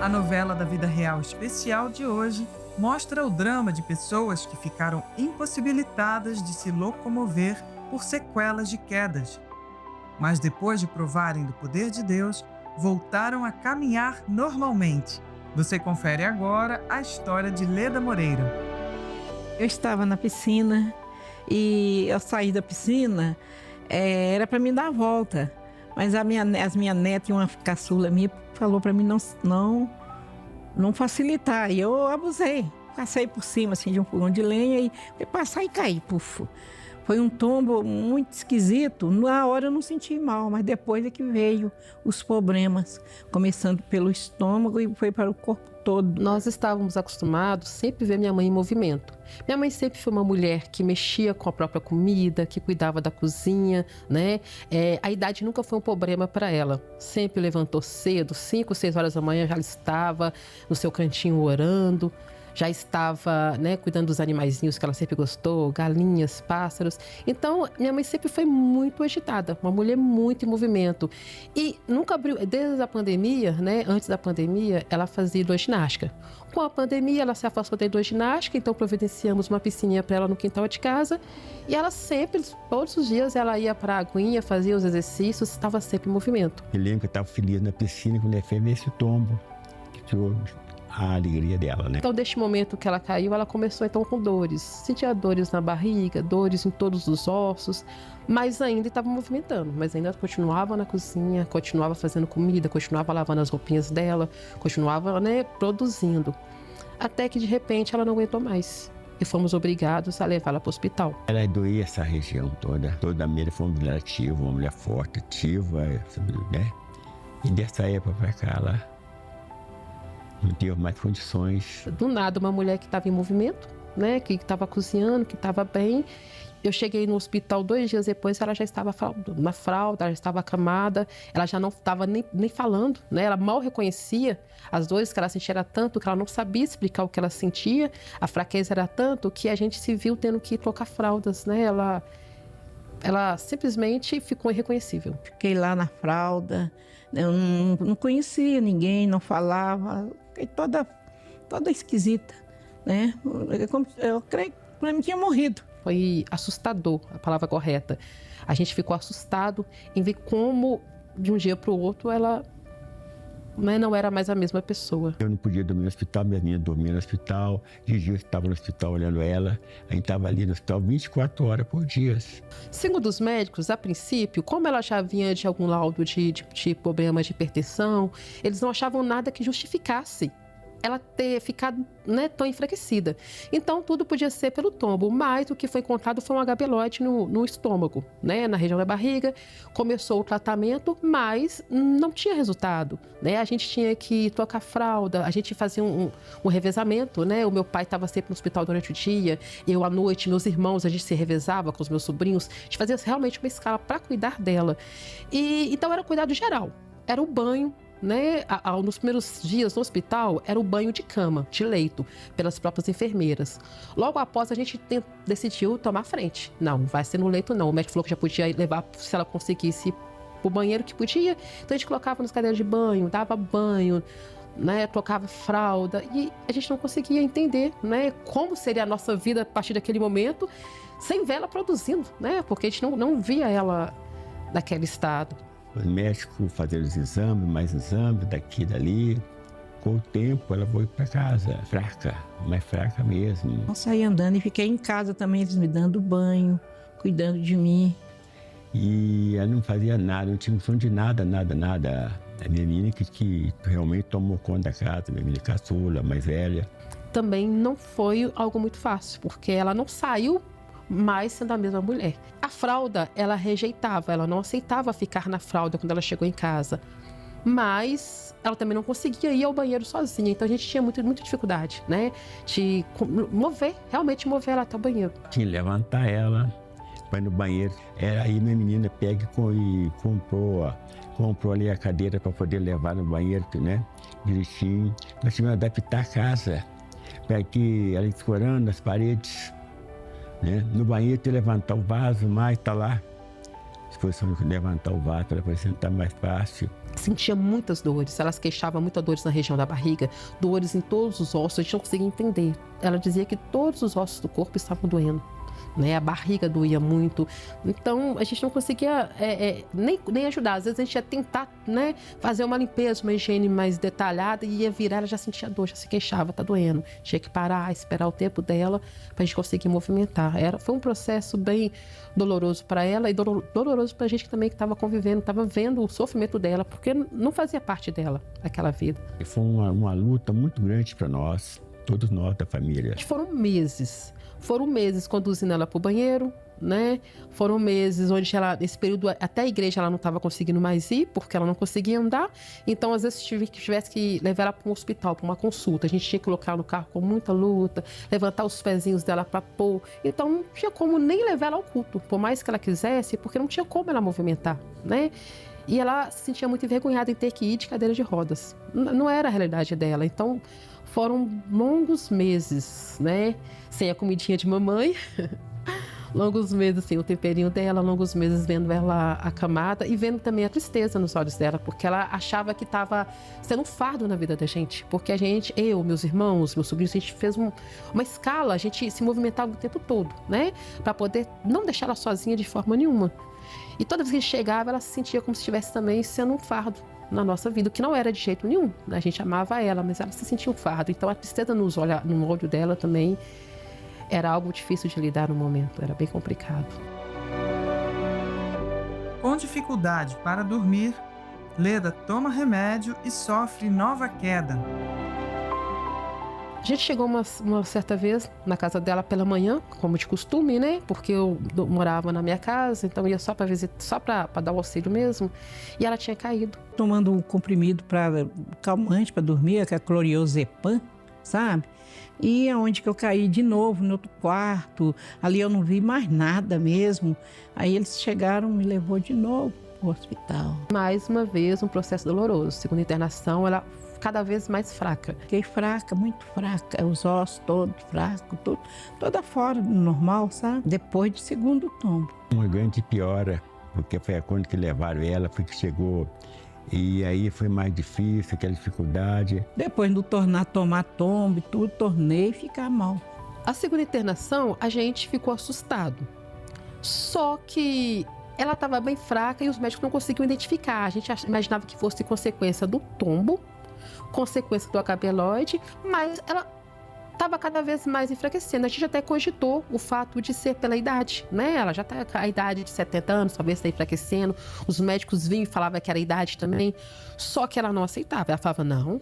A novela da vida real especial de hoje mostra o drama de pessoas que ficaram impossibilitadas de se locomover por sequelas de quedas. Mas depois de provarem do poder de Deus, voltaram a caminhar normalmente. Você confere agora a história de Leda Moreira. Eu estava na piscina e eu saí da piscina, era para mim dar a volta. Mas as minhas netas e uma caçula minha falou para mim não facilitar. E eu abusei. Passei por cima assim, de um fogão de lenha e fui passar e caí. Puf. Foi um tombo muito esquisito. Na hora eu não senti mal, mas depois é que veio os problemas. Começando pelo estômago e foi para o corpo todo. Nós estávamos acostumados sempre ver minha mãe em movimento. Minha mãe sempre foi uma mulher que mexia com a própria comida, que cuidava da cozinha, né? A idade nunca foi um problema para ela. Sempre levantou cedo, 5, 6 horas da manhã já estava no seu cantinho orando. Já estava, né, cuidando dos animaizinhos que ela sempre gostou, galinhas, pássaros. Então, minha mãe sempre foi muito agitada, uma mulher muito em movimento. E nunca abriu, desde a pandemia, né, antes da pandemia, ela fazia hidroginástica. Com a pandemia, ela se afastou da hidroginástica, então providenciamos uma piscininha para ela no quintal de casa. E ela sempre, todos os dias, ela ia para a aguinha, fazia os exercícios, estava sempre em movimento. Eu lembro que eu estava feliz na piscina quando ela fez esse tombo, que tirou a alegria dela, né? Então, desde o momento que ela caiu, ela começou então com dores. Sentia dores na barriga, dores em todos os ossos, mas ainda estava movimentando. Mas ainda continuava na cozinha, continuava fazendo comida, continuava lavando as roupinhas dela, continuava, né, produzindo. Até que, de repente, ela não aguentou mais. E fomos obrigados a levá-la para o hospital. Ela doía essa região toda. Toda a Meira foi uma mulher ativa, uma mulher forte, ativa, né? E dessa época para cá, ela não teve mais condições. Do nada, uma mulher que estava em movimento, né, que estava cozinhando, que estava bem. Eu cheguei no hospital 2 dias depois, ela já estava na fralda, ela já estava acamada, ela já não estava nem falando, né? Ela mal reconhecia as dores que ela sentia, era tanto que ela não sabia explicar o que ela sentia, a fraqueza era tanto que a gente se viu tendo que trocar fraldas, né? Ela simplesmente ficou irreconhecível. Fiquei lá na fralda, eu não conhecia ninguém, não falava, fiquei toda esquisita, né? Eu creio que para mim tinha morrido. Foi assustador, a palavra correta. A gente ficou assustado em ver como, de um dia para o outro, ela, né, não era mais a mesma pessoa. Eu não podia dormir no hospital, minha menina dormia no hospital, de dia eu estava no hospital olhando ela, a gente estava ali no hospital 24 horas por dia. Segundo os médicos, a princípio, como ela já vinha de algum laudo de problemas de hipertensão, eles não achavam nada que justificasse ela ter ficado, né, tão enfraquecida. Então, tudo podia ser pelo tombo, mas o que foi encontrado foi um H. pylori no estômago, né, na região da barriga. Começou o tratamento, mas não tinha resultado, né? A gente tinha que trocar fralda, a gente fazia um revezamento, né? O meu pai estava sempre no hospital durante o dia, eu à noite, meus irmãos, a gente se revezava com os meus sobrinhos, a gente fazia realmente uma escala para cuidar dela. E então era cuidado geral, era o banho, né? Nos primeiros dias no hospital, era o banho de cama, de leito, pelas próprias enfermeiras. Logo após, a gente decidiu tomar frente. Não vai ser no leito, não. O médico falou que já podia levar, se ela conseguisse ir pro banheiro, que podia. Então, a gente colocava nas cadeiras de banho, dava banho, né? Trocava fralda. E a gente não conseguia entender, né, como seria a nossa vida a partir daquele momento, sem ver ela produzindo, né? Porque a gente não via ela naquele estado. Os médicos faziam os exames, mais exames, daqui e dali. Com o tempo, ela foi para casa, fraca, mais fraca mesmo. Eu saí andando e fiquei em casa também, eles me dando banho, cuidando de mim. E ela não fazia nada, não tinha noção de nada. A minha menina que realmente tomou conta da casa, minha menina caçula, mais velha. Também não foi algo muito fácil, porque ela não saiu mais sendo a mesma mulher. A fralda, ela rejeitava, ela não aceitava ficar na fralda quando ela chegou em casa. Mas ela também não conseguia ir ao banheiro sozinha, então a gente tinha muita dificuldade, né? De realmente mover ela até o banheiro. Tinha que levantar ela para ir no banheiro. Aí minha menina pega e comprou ali a cadeira para poder levar no banheiro, né? Direitinho. Nós tivemos que adaptar a casa para que ela escorando as paredes, né? No banheiro, tem que levantar o vaso, mas tá lá Se fosse levantar o vaso, ela parecia estar mais fácil. Sentia muitas dores, ela se queixava muitas dores na região da barriga, dores em todos os ossos, a gente não conseguia entender. Ela dizia que todos os ossos do corpo estavam doendo, né? A barriga doía muito, então a gente não conseguia nem ajudar. Às vezes a gente ia tentar, né, fazer uma limpeza, uma higiene mais detalhada e ia virar, ela já sentia dor, já se queixava, tá doendo. Tinha que parar, esperar o tempo dela para a gente conseguir movimentar. Foi um processo bem doloroso para ela e doloroso para a gente também que estava convivendo, estava vendo o sofrimento dela, porque não fazia parte dela aquela vida. E foi uma luta muito grande para nós, todos nós da família. Foram meses conduzindo ela para o banheiro, né? Foram meses onde ela, nesse período, até a igreja ela não estava conseguindo mais ir, porque ela não conseguia andar. Então, às vezes, tivesse que levar ela para um hospital, para uma consulta. A gente tinha que colocar ela no carro com muita luta, levantar os pezinhos dela para pôr. Então, não tinha como nem levar ela ao culto, por mais que ela quisesse, porque não tinha como ela movimentar, né? E ela se sentia muito envergonhada em ter que ir de cadeira de rodas. Não era a realidade dela. Então, foram longos meses, né? Sem a comidinha de mamãe. Longos meses sem o temperinho dela, longos meses vendo ela acamada e vendo também a tristeza nos olhos dela, porque ela achava que estava sendo um fardo na vida da gente. Porque a gente, eu, meus irmãos, meus sobrinhos, a gente fez uma escala, a gente se movimentava o tempo todo, né? Para poder não deixar ela sozinha de forma nenhuma. E toda vez que a gente chegava, ela se sentia como se estivesse também sendo um fardo na nossa vida, o que não era de jeito nenhum. A gente amava ela, mas ela se sentia um fardo. Então a tristeza no olho dela também era algo difícil de lidar no momento, era bem complicado. Com dificuldade para dormir, Leda toma remédio e sofre nova queda. A gente chegou uma certa vez na casa dela pela manhã, como de costume, né? Porque eu morava na minha casa, então ia só para visitar, só para dar o auxílio mesmo. E ela tinha caído. Tomando um comprimido para calmante para dormir, que é cloriozepam, sabe? E aonde que eu caí de novo, no outro quarto, ali eu não vi mais nada mesmo. Aí eles chegaram, me levou de novo para o hospital. Mais uma vez, um processo doloroso. Segundo a internação, ela cada vez mais fraca. Fiquei fraca, muito fraca, os ossos todos fracos, toda fora do normal, sabe? Depois do segundo tombo. Uma grande piora, porque foi quando que levaram ela, foi que chegou. E aí foi mais difícil, aquela dificuldade. Depois do tomar tombo e tudo, tornei a ficar mal. A segunda internação, a gente ficou assustado. Só que ela estava bem fraca e os médicos não conseguiam identificar. A gente imaginava que fosse consequência do tombo, consequência do HB-Loide, mas ela estava cada vez mais enfraquecendo. A gente até cogitou o fato de ser pela idade, né? Ela já está com a idade de 70 anos, talvez está enfraquecendo. Os médicos vinham e falavam que era a idade também. Só que ela não aceitava. Ela falava, não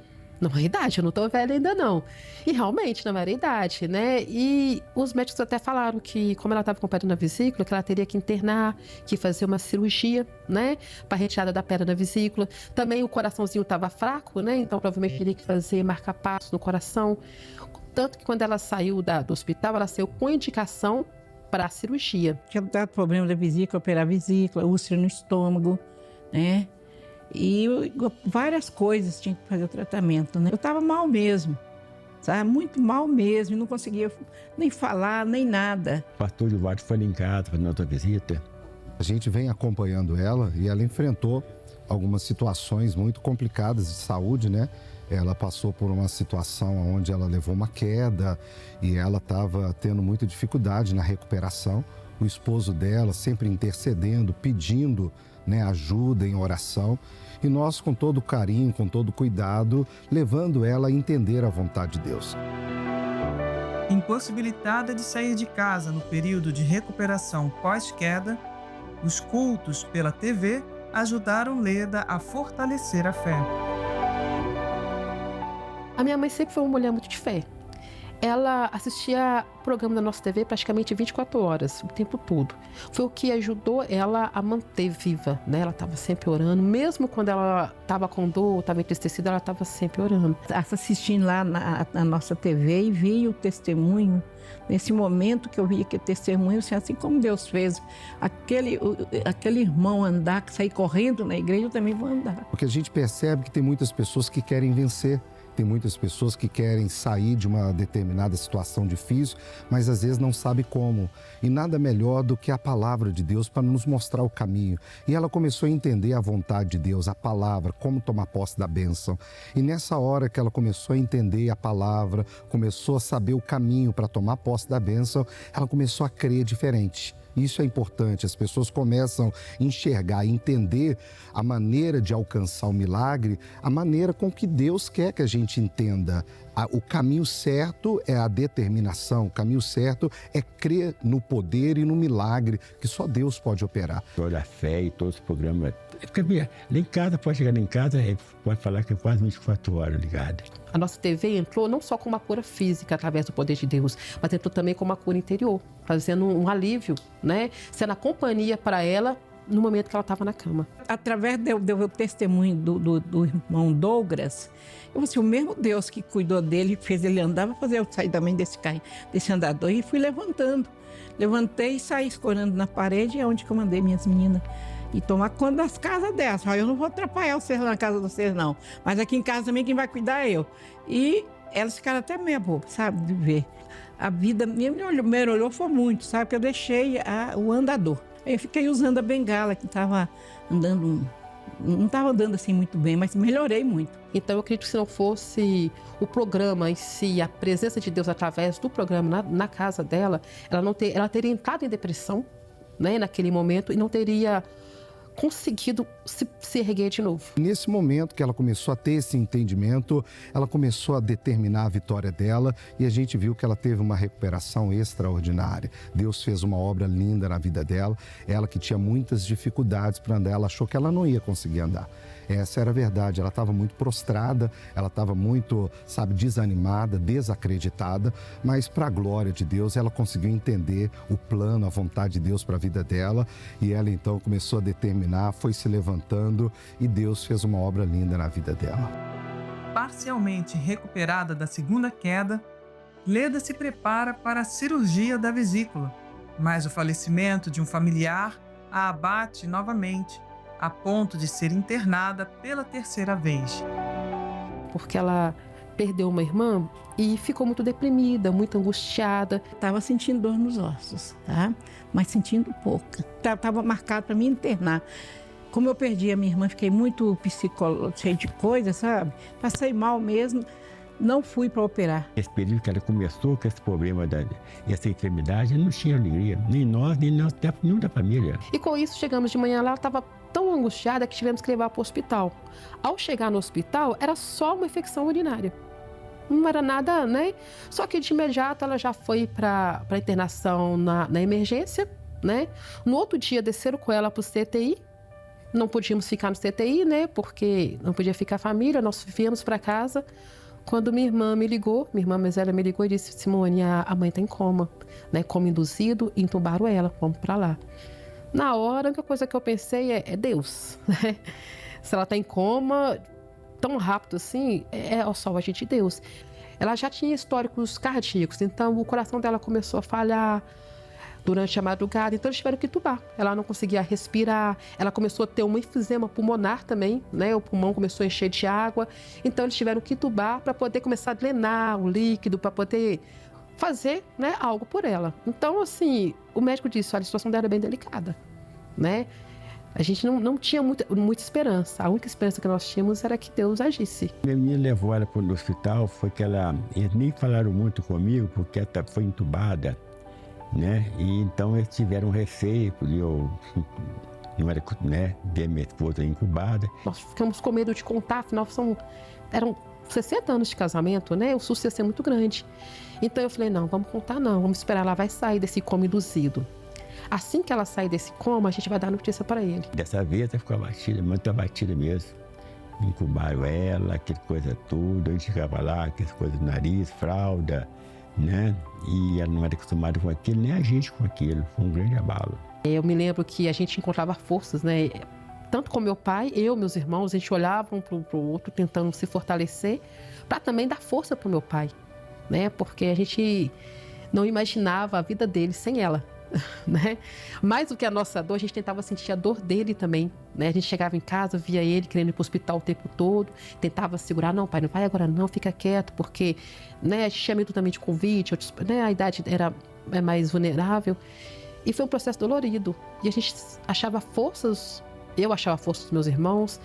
é a idade, eu não estou velha ainda não. E realmente não era a idade, né? E os médicos até falaram que, como ela estava com pedra na vesícula, que ela teria que internar, que fazer uma cirurgia, né? Para retirada da pedra na vesícula. Também o coraçãozinho estava fraco, né? Então provavelmente teria que fazer marca-passo no coração. Tanto que quando ela saiu do hospital, ela saiu com indicação para a cirurgia. Tinha dado problema da vesícula, operar a vesícula, úlcera no estômago, né? E várias coisas tinha que fazer o tratamento, né? Eu estava mal mesmo, sabe? Muito mal mesmo, não conseguia nem falar, nem nada. O pastor Gilvardo foi lá em casa fazendo outra visita. A gente vem acompanhando ela e ela enfrentou algumas situações muito complicadas de saúde, né? Ela passou por uma situação onde ela levou uma queda e ela estava tendo muita dificuldade na recuperação. O esposo dela sempre intercedendo, pedindo, né, ajuda em oração. E nós, com todo carinho, com todo cuidado, levando ela a entender a vontade de Deus. Impossibilitada de sair de casa no período de recuperação pós-queda, os cultos pela TV ajudaram Leda a fortalecer a fé. A minha mãe sempre foi uma mulher muito de fé. Ela assistia programa da nossa TV praticamente 24 horas, o tempo todo. Foi o que ajudou ela a manter viva, né? Ela estava sempre orando, mesmo quando ela estava com dor, estava entristecida, ela estava sempre orando. Assistindo lá na nossa TV e vi o testemunho. Nesse momento que eu vi aquele testemunho, assim como Deus fez aquele irmão andar, sair correndo na igreja, eu também vou andar. Porque a gente percebe que tem muitas pessoas que querem vencer. Tem muitas pessoas que querem sair de uma determinada situação difícil, mas às vezes não sabe como. E nada melhor do que a palavra de Deus para nos mostrar o caminho. E ela começou a entender a vontade de Deus, a palavra, como tomar posse da bênção. E nessa hora que ela começou a entender a palavra, começou a saber o caminho para tomar posse da bênção, ela começou a crer diferente. Isso é importante, as pessoas começam a enxergar, entender a maneira de alcançar o milagre, a maneira com que Deus quer que a gente entenda. O caminho certo é a determinação, o caminho certo é crer no poder e no milagre que só Deus pode operar. Toda a fé e todos os programas. Porque lá em casa, pode chegar lá em casa, pode falar que é quase 24 horas ligada. A nossa TV entrou não só com uma cura física através do poder de Deus, mas entrou também com uma cura interior, fazendo um alívio, né? Sendo a companhia para ela no momento que ela estava na cama. Através do testemunho do irmão Douglas, eu falei assim, o mesmo Deus que cuidou dele, fez ele andar, vai fazer eu sair também desse carro, desse andador, e fui levantando. Levantei e saí escorando na parede, é onde que eu mandei minhas meninas e tomar conta das casas dessas. Eu não vou atrapalhar vocês na casa de vocês, não. Mas aqui em casa também quem vai cuidar é eu. E elas ficaram até meio bobas, sabe, de ver. A vida me olhou foi muito, sabe, que eu deixei o andador. Aí eu fiquei usando a bengala, que estava andando, não estava andando assim muito bem, mas melhorei muito. Então eu acredito que se não fosse o programa em si, a presença de Deus através do programa na casa dela, ela teria entrado em depressão, né, naquele momento, e não teria conseguido se erguer de novo. Nesse momento que ela começou a ter esse entendimento, ela começou a determinar a vitória dela e a gente viu que ela teve uma recuperação extraordinária. Deus fez uma obra linda na vida dela, ela que tinha muitas dificuldades para andar, ela achou que ela não ia conseguir andar. Essa era a verdade, ela estava muito prostrada, ela estava muito, desanimada, desacreditada, mas para a glória de Deus, ela conseguiu entender o plano, a vontade de Deus para a vida dela e ela então começou a determinar, foi se levantando e Deus fez uma obra linda na vida dela. Parcialmente recuperada da segunda queda, Leda se prepara para a cirurgia da vesícula, mas o falecimento de um familiar a abate novamente, a ponto de ser internada pela terceira vez. Porque ela perdeu uma irmã e ficou muito deprimida, muito angustiada. Estava sentindo dor nos ossos, tá? Mas sentindo pouca. Estava marcado para me internar. Como eu perdi a minha irmã, fiquei muito cheia de coisa, sabe? Passei mal mesmo. Não fui para operar. Esse período que ela começou com esse problema, essa enfermidade, não tinha alegria. Nem nós, nem nenhum da família. E com isso, chegamos de manhã lá, ela estava tão angustiada que tivemos que levar para o hospital. Ao chegar no hospital, era só uma infecção urinária. Não era nada, né? Só que de imediato ela já foi para internação na emergência, né? No outro dia, desceram com ela para o CTI. Não podíamos ficar no CTI, né? Porque não podia ficar a família, nós viemos para casa. Quando minha irmã me ligou, minha irmã mais velha me ligou e disse, Simone, a mãe está em coma, né? Coma induzido, e entubaram ela, vamos para lá. Na hora, a única coisa que eu pensei é Deus, né? Se ela está em coma tão rápido assim, é só o agir de Deus. Ela já tinha históricos cardíacos, então o coração dela começou a falhar durante a madrugada, então eles tiveram que entubar. Ela não conseguia respirar, ela começou a ter um enfisema pulmonar também, né? O pulmão começou a encher de água, então eles tiveram que entubar para poder começar a drenar o líquido, para poder fazer, né, algo por ela. Então, assim, o médico disse, olha, a situação dela é bem delicada, né? A gente não tinha muita esperança. A única esperança que nós tínhamos era que Deus agisse. Minha menina levou ela para o hospital, foi que eles nem falaram muito comigo, porque ela foi entubada, né? E então eles tiveram receio, porque eu não era, né, ver minha esposa incubada. Nós ficamos com medo de contar, afinal eram 60 anos de casamento, né? O susto ia ser muito grande. Então eu falei, não, vamos contar não, vamos esperar, ela vai sair desse coma induzido. Assim que ela sair desse coma, a gente vai dar notícia para ele. Dessa vez ela ficou abatida, muito abatida mesmo. Incubaram ela, aquela coisa toda, a gente chegava lá, aquelas coisas do nariz, fralda, né? E ela não era acostumada com aquilo, nem a gente com aquilo. Foi um grande abalo. Eu me lembro que a gente encontrava forças, né? Tanto com meu pai, meus irmãos, a gente olhava um para o outro tentando se fortalecer, para também dar força para o meu pai, né? Porque a gente não imaginava a vida dele sem ela, né? Mais do que a nossa dor, a gente tentava sentir a dor dele também, né? A gente chegava em casa, via ele querendo ir para o hospital o tempo todo, tentava segurar, não, pai, não vai agora não, fica quieto, porque, né, a gente tinha medo também de Covid, né, a idade era mais vulnerável. E foi um processo dolorido. E a gente achava forças, eu achava forças dos meus irmãos,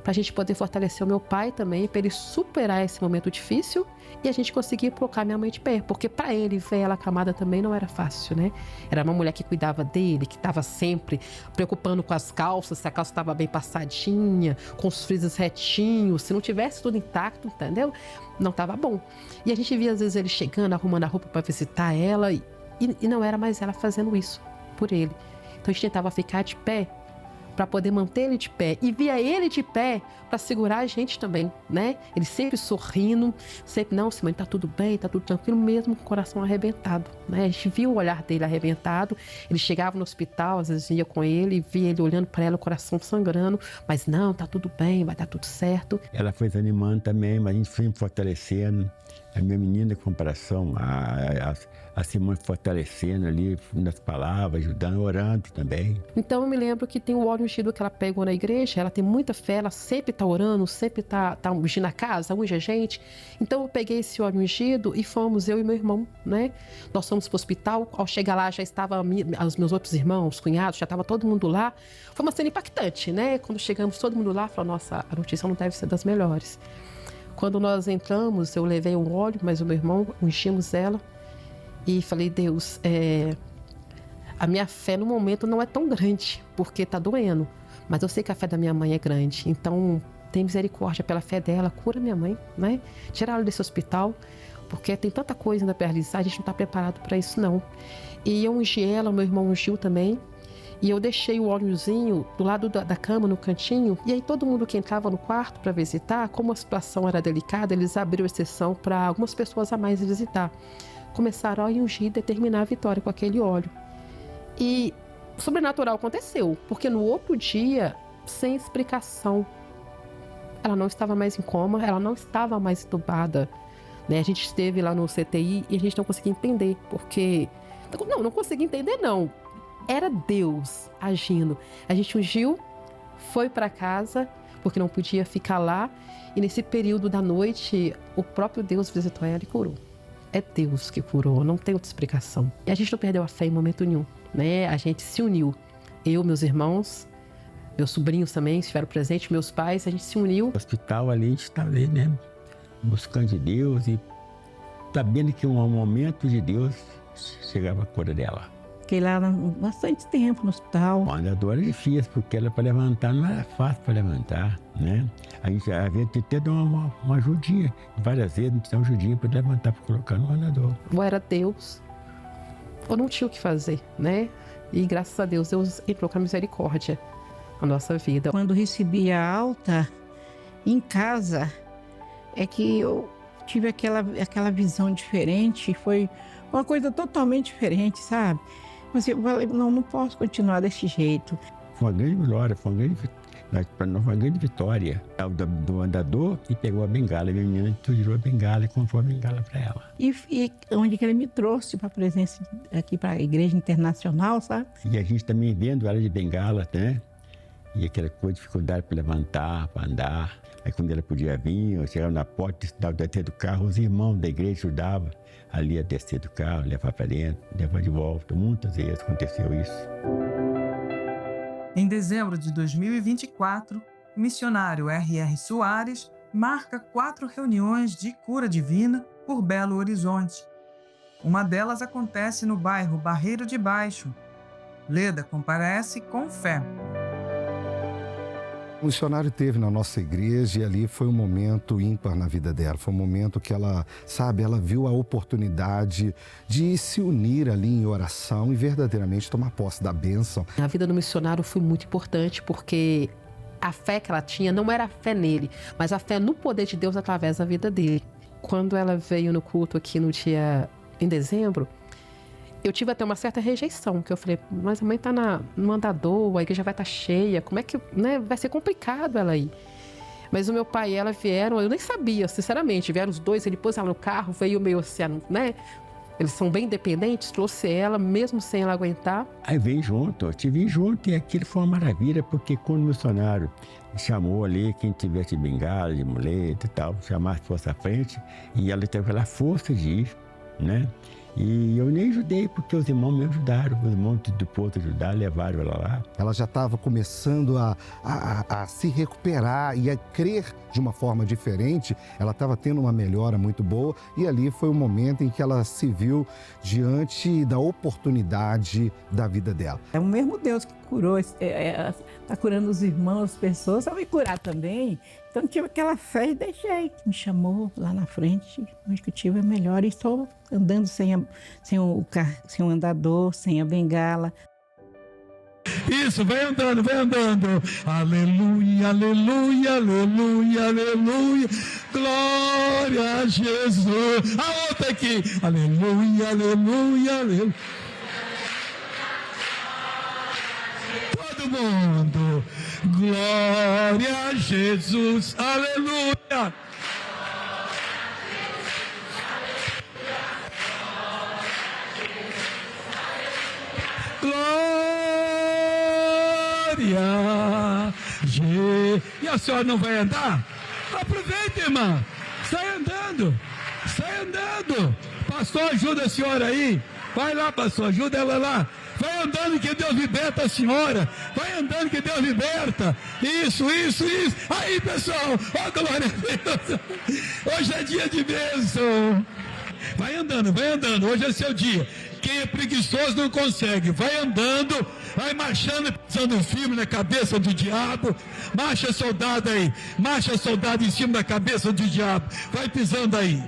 para a gente poder fortalecer o meu pai também, para ele superar esse momento difícil e a gente conseguir colocar minha mãe de pé. Porque para ele, ver ela acamada também não era fácil, né? Era uma mulher que cuidava dele, que estava sempre preocupando com as calças, se a calça estava bem passadinha, com os frisos retinhos, se não tivesse tudo intacto, entendeu? Não estava bom. E a gente via às vezes ele chegando, arrumando a roupa para visitar ela e não era mais ela fazendo isso por ele. Então a gente tentava ficar de pé para poder manter ele de pé. E via ele de pé para segurar a gente também, né? Ele sempre sorrindo, sempre, não, Simone, tá tudo bem, tá tudo tranquilo, mesmo com o coração arrebentado, né? A gente viu o olhar dele arrebentado, ele chegava no hospital, às vezes ia com ele, via ele olhando para ela, o coração sangrando, mas não, tá tudo bem, vai dar tudo certo. Ela foi desanimando também, mas a gente foi fortalecendo. A minha menina, com comparação, a Simone fortalecendo ali nas palavras, ajudando, orando também. Então eu me lembro que tem o óleo ungido que ela pegou na igreja, ela tem muita fé, ela sempre tá orando, sempre tá ungindo a casa, unge a gente. Então eu peguei esse óleo ungido e fomos, eu e meu irmão, né? Nós fomos pro hospital, ao chegar lá já estavam os meus outros irmãos, cunhados, já estava todo mundo lá. Foi uma cena impactante, né? Quando chegamos, todo mundo lá falou, nossa, a notícia não deve ser das melhores. Quando nós entramos, eu levei um óleo, mas o meu irmão, ungimos ela e falei, Deus, a minha fé no momento não é tão grande, porque tá doendo, mas eu sei que a fé da minha mãe é grande, então tem misericórdia pela fé dela, cura minha mãe, né? Tira ela desse hospital, porque tem tanta coisa ainda para realizar, a gente não tá preparado para isso não. E eu ungi ela, meu irmão ungiu também. E eu deixei o óleozinho do lado da cama, no cantinho. E aí todo mundo que entrava no quarto para visitar, como a situação era delicada, eles abriram exceção para algumas pessoas a mais visitar. Começaram a ungir e determinar a vitória com aquele óleo. E o sobrenatural aconteceu, porque no outro dia, sem explicação, ela não estava mais em coma, ela não estava mais entubada, né? A gente esteve lá no CTI e a gente não conseguia entender, porque... Não conseguia entender, não. Era Deus agindo. A gente ungiu, foi para casa, porque não podia ficar lá. E nesse período da noite, o próprio Deus visitou ela e curou. É Deus que curou, não tem outra explicação. E a gente não perdeu a fé em momento nenhum, né? A gente se uniu. Eu, meus irmãos, meus sobrinhos também estiveram presentes, meus pais, a gente se uniu. No hospital ali, a gente estava ali, né? Buscando de Deus e sabendo que um momento de Deus chegava a cura dela. Fiquei lá bastante tempo no hospital. A dor era difícil, porque ela para levantar não era fácil para levantar, né? A gente havia de ter uma ajudinha, várias vezes a gente dá uma ajudinha para levantar, para colocar no andador. Ou era Deus, ou não tinha o que fazer, né? E graças a Deus, Deus entrou com a misericórdia na nossa vida. Quando recebi a alta em casa, é que eu tive aquela visão diferente, foi uma coisa totalmente diferente, sabe? Mas eu falei, não posso continuar desse jeito. Foi uma grande glória, foi uma grande vitória do andador e pegou a bengala. Minha menina tirou a bengala e comprou a bengala para ela. E onde que ele me trouxe para a presença aqui para a Igreja Internacional, sabe? E a gente também vendo ela de bengala, né? E aquela coisa, dificuldade para levantar, para andar. Aí quando ela podia vir, eu chegava na porta, estava descer do carro, os irmãos da igreja ajudavam ali a descer do carro, levar para dentro, levar de volta. Muitas vezes aconteceu isso. Em dezembro de 2024, o missionário R.R. Soares marca 4 reuniões de cura divina por Belo Horizonte. Uma delas acontece no bairro Barreiro de Baixo. Leda comparece com fé. O missionário teve na nossa igreja e ali foi um momento ímpar na vida dela. Foi um momento que ela viu a oportunidade de se unir ali em oração e verdadeiramente tomar posse da bênção. A vida do missionário foi muito importante porque a fé que ela tinha não era a fé nele, mas a fé no poder de Deus através da vida dele. Quando ela veio no culto aqui em dezembro, eu tive até uma certa rejeição, que eu falei, mas a mãe tá no andador, a igreja vai estar cheia, como é que, né, vai ser complicado ela ir. Mas o meu pai e ela vieram, eu nem sabia, sinceramente, vieram os dois, ele pôs ela no carro, veio meio assim, né, Eles são bem independentes, trouxe ela, mesmo sem ela aguentar. Aí vem junto, eu te vim junto e aquilo foi uma maravilha, porque quando o missionário chamou ali, quem tivesse bengala, de muleta e tal, chamasse fosse à frente, e ela teve aquela força de ir, né? E eu nem ajudei, porque os irmãos me ajudaram, os irmãos do Porto ajudaram, levaram ela lá. Ela já estava começando a se recuperar e a crer de uma forma diferente. Ela estava tendo uma melhora muito boa e ali foi o momento em que ela se viu diante da oportunidade da vida dela. É o mesmo Deus que curou, está curando os irmãos, as pessoas, vai me curar também. Então tive aquela fé e deixei. Me chamou lá na frente, onde que eu tive a melhor e estou andando sem o andador, sem a bengala. Isso, vai andando, vai andando. Aleluia, aleluia, aleluia, aleluia. Glória a Jesus. A outra aqui. Aleluia, aleluia, aleluia. Todo mundo. Glória a Jesus. Aleluia. Glória. E a senhora não vai andar? Aproveita, irmã. Sai andando. Sai andando. Pastor, ajuda a senhora aí. Vai lá, pastor, ajuda ela lá. Vai andando que Deus liberta a senhora. Vai andando que Deus liberta. Isso, isso, isso. Aí, pessoal. Ó, glória a Deus. Hoje é dia de bênção. Vai andando, vai andando. Hoje é seu dia. Quem é preguiçoso não consegue. Vai andando, vai marchando, pisando firme na cabeça do diabo. Marcha, soldado aí. Marcha, soldado em cima da cabeça do diabo. Vai pisando aí.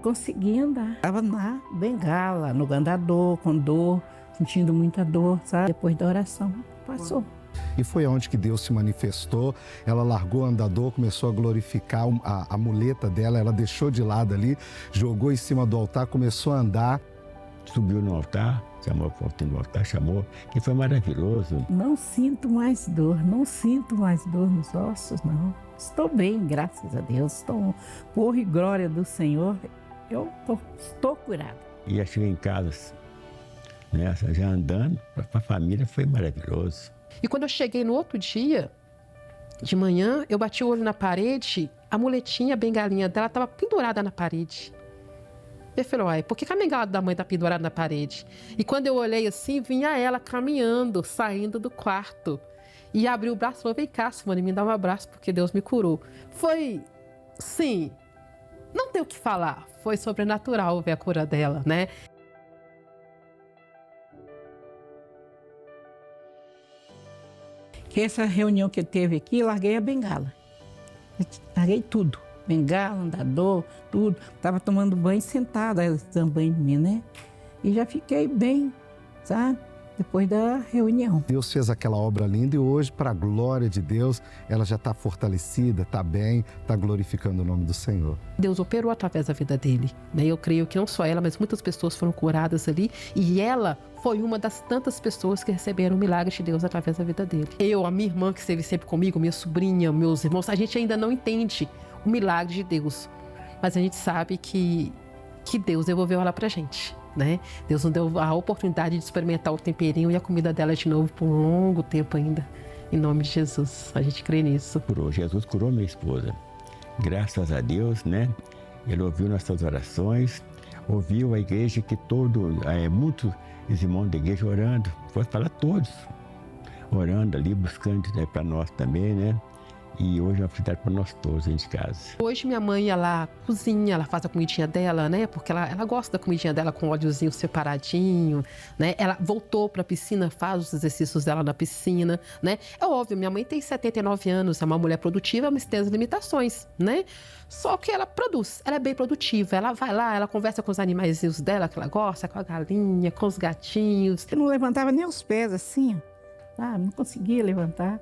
Consegui andar. Estava na bengala, no andador, com dor, sentindo muita dor, sabe? Depois da oração, passou. E foi onde que Deus se manifestou. Ela largou o andador, começou a glorificar a muleta dela. Ela deixou de lado ali, jogou em cima do altar, começou a andar. Subiu no altar, chamou o portão do altar, chamou, que foi maravilhoso. Não sinto mais dor, não sinto mais dor nos ossos, não. Estou bem, graças a Deus. Estou por glória do Senhor. Eu estou curada. E eu cheguei em casa, né, já andando, para a família foi maravilhoso. E quando eu cheguei no outro dia, de manhã, eu bati o olho na parede, a muletinha, a bengalinha dela estava pendurada na parede. Eu falei, uai, por que a bengala da mãe está pendurada na parede? E quando eu olhei assim, vinha ela caminhando, saindo do quarto. E abriu o braço e falou, vem cá, Simone, me dá um abraço, porque Deus me curou. Foi, sim, não tem o que falar. Foi sobrenatural ver a cura dela, né? Que essa reunião que teve aqui, larguei a bengala. Larguei tudo. Bengala, andador, tudo. Estava tomando banho sentada, ela dando banho de mim, né? E já fiquei bem, sabe? Depois da reunião. Deus fez aquela obra linda e hoje, para a glória de Deus, ela já está fortalecida, está bem, está glorificando o nome do Senhor. Deus operou através da vida dele, né? Eu creio que não só ela, mas muitas pessoas foram curadas ali. E ela foi uma das tantas pessoas que receberam o milagre de Deus através da vida dele. Eu, a minha irmã que esteve sempre comigo, minha sobrinha, meus irmãos, a gente ainda não entende o milagre de Deus. Mas a gente sabe que Deus devolveu ela pra gente, né? Deus nos deu a oportunidade de experimentar o temperinho e a comida dela de novo por um longo tempo ainda. Em nome de Jesus, a gente crê nisso. Jesus curou minha esposa. Graças a Deus, né? Ele ouviu nossas orações, ouviu a igreja que muitos irmãos da igreja orando. Foi falar todos, orando ali, buscando, né, para nós também, né? E hoje é uma felicidade para nós todos dentro de casa. Hoje minha mãe, ela cozinha, ela faz a comidinha dela, né? Porque ela gosta da comidinha dela com óleozinho separadinho, né? Ela voltou para a piscina, faz os exercícios dela na piscina, né? É óbvio, minha mãe tem 79 anos, é uma mulher produtiva, mas tem as limitações, né? Só que ela produz, ela é bem produtiva, ela vai lá, ela conversa com os animaizinhos dela que ela gosta, com a galinha, com os gatinhos. Eu não levantava nem os pés assim, sabe? Não conseguia levantar.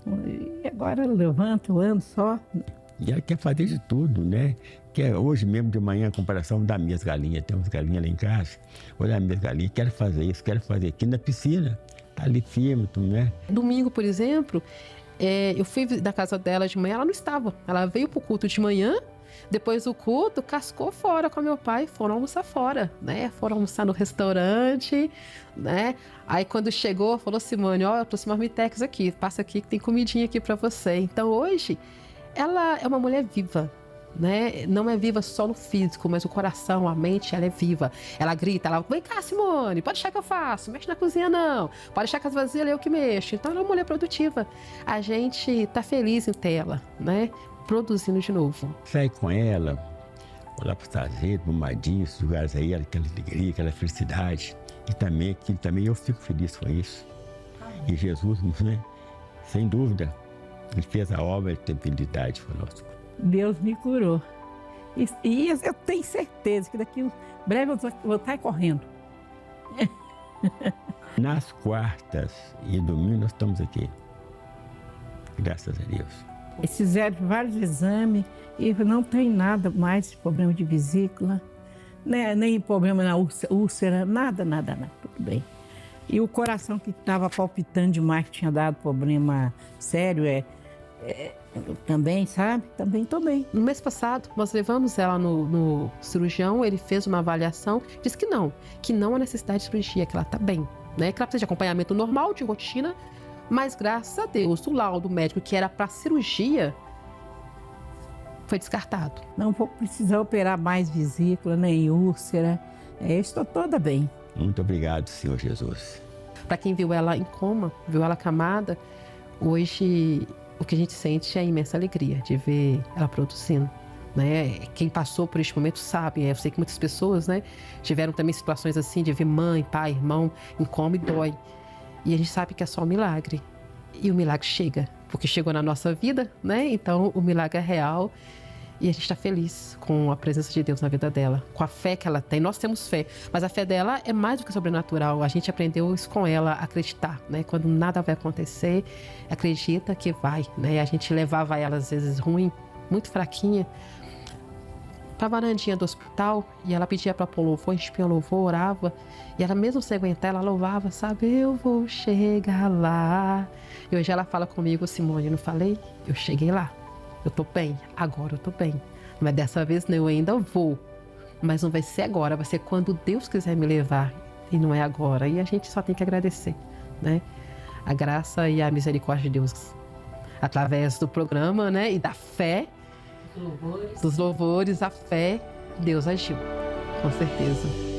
E agora eu levanto, ando só. E ela quer fazer de tudo, né? Hoje mesmo de manhã, a comparação das minhas galinhas, tem umas galinhas lá em casa. Olha as minhas galinhas, quero fazer isso, quero fazer aqui na piscina. Tá ali firme, né? Domingo, por exemplo, eu fui da casa dela de manhã, ela não estava. Ela veio pro culto de manhã Depois do culto, cascou fora com meu pai, foram almoçar fora, né? Foram almoçar no restaurante, né? Aí quando chegou, falou: Simone, ó, eu trouxe marmitex aqui, passa aqui que tem comidinha aqui para você. Então hoje, ela é uma mulher viva, né? Não é viva só no físico, mas o coração, a mente, ela é viva. Ela grita, ela: vem cá, Simone, pode deixar que eu faço, mexe na cozinha não, pode deixar que as vasilhas eu que mexo. Então ela é uma mulher produtiva. A gente tá feliz em ter ela, né? Produzindo de novo. Sair com ela, olhar para os Estados Brumadinho, esses lugares aí, aquela alegria, aquela felicidade. E também eu fico feliz com isso. E Jesus, né? Sem dúvida, ele fez a obra de ter fidelidade conosco. Deus me curou. E eu tenho certeza que daqui breve eu vou estar correndo. Nas quartas e domingo nós estamos aqui. Graças a Deus. Eles fizeram vários exames e não tem nada mais de problema de vesícula, né? Nem problema na úlcera, nada. Tudo bem. E o coração que estava palpitando demais, que tinha dado problema sério, também, sabe? Também estou bem. No mês passado, nós levamos ela no cirurgião, ele fez uma avaliação, disse que não há necessidade de cirurgia, que ela está bem, né? Que ela precisa de acompanhamento normal, de rotina, mas graças a Deus, o laudo médico que era para cirurgia foi descartado. Não vou precisar operar mais vesícula, nem úlcera. Eu estou toda bem. Muito obrigado, Senhor Jesus. Para quem viu ela em coma, viu ela acamada, hoje o que a gente sente é a imensa alegria de ver ela produzindo, né? Quem passou por este momento sabe, eu sei que muitas pessoas, né, tiveram também situações assim de ver mãe, pai, irmão em coma e dói. E a gente sabe que é só um milagre. E o milagre chega, porque chegou na nossa vida, né? Então o milagre é real. E a gente está feliz com a presença de Deus na vida dela, com a fé que ela tem. Nós temos fé, mas a fé dela é mais do que sobrenatural. A gente aprendeu isso com ela, acreditar, né? Quando nada vai acontecer, acredita que vai, né? A gente levava ela às vezes ruim, muito fraquinha, para a varandinha do hospital, e ela pedia para pôr louvor, a gente punha louvor, orava, e ela mesmo sem aguentar, ela louvava, sabe? Eu vou chegar lá. E hoje ela fala comigo: Simone, não falei? Eu cheguei lá. Eu tô bem, agora eu tô bem. Mas dessa vez não, eu ainda vou. Mas não vai ser agora, vai ser quando Deus quiser me levar. E não é agora. E a gente só tem que agradecer, né? A graça e a misericórdia de Deus. Através do programa, né? E da fé. Dos louvores, a fé, Deus agiu. Com certeza.